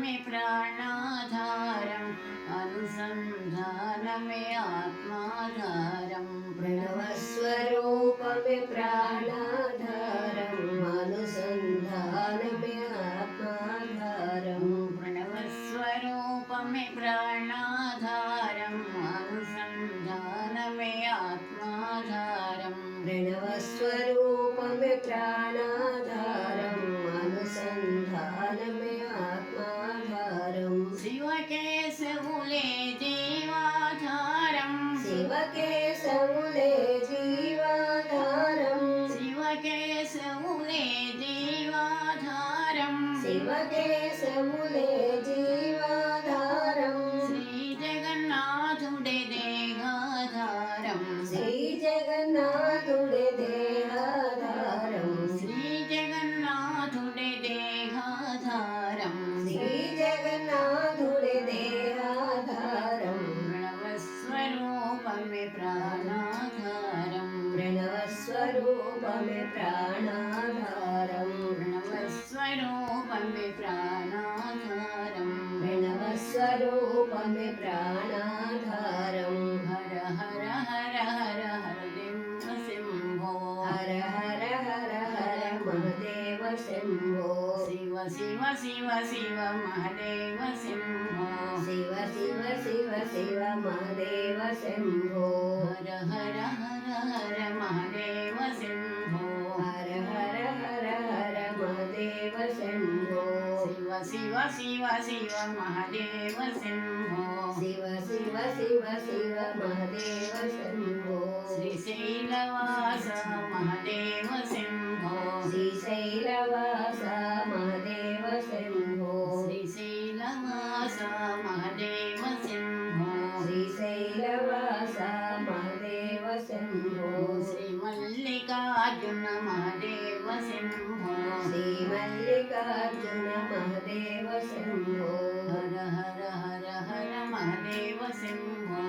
मे प्राणाधारम् अनुसन्धान मे आत्माधारम् प्रणवस्वरूप मे प्राणाधारम् अनुसन्धान मे आत्माधारम् प्रणवस्वरूप मे प्राणाधारम् अनुसन्धान मे आत्माधारम् प्रणवस्वरूप मे प्राणाधारम् अनुसन्धान मे आत्माधारम् शिवकेशमुले जीवाधारम् शिवकेशमुले जीवाधारम् शिवकेशमुले जीवाधारम् शिवकेशमुले जीवाधारम् श्रीजगन्नाथुडे देहाधारम् श्रीजगन्नाथुडे देहाधारम् श्रीजगन्नाथुडे देहाधारम् श्रीजगन्नाथुडे देहाधारम् प्रणवस्वरूप मे प्राणाधारम् प्रणवस्वरूप मे प्राणाधारम् प्रणवस्वरूप मे प्राणाधारम् प्रणवस्वरूप मे प्राणाधारम् हर हर हर हर हरदेव शम्भो हर हर हर हर महादेव शम्भो शिव शिव शिव शिव महादेव शम्भो शिव शिव शिव शिव महादेव शम्भो हर हर हर हर महादेव शम्भो हर हर हर हर महादेव शम्भो शिव शिव शिव शिव महादेव शम्भो शिव शिव शिव शिव महादेव शम्भो श्रीशैलवास महादेव शम्भो श्रीशैलवास महादेव शम्भो श्रीशैलवास महादेव शम्भो श्रीशैलवास महादेव शम्भो श्रीमल्लिकार्जुन महादेव शम्भो श्रीमल्लिकार्जुन महादेव शम्भो हर हर हर हर महादेव शम्भो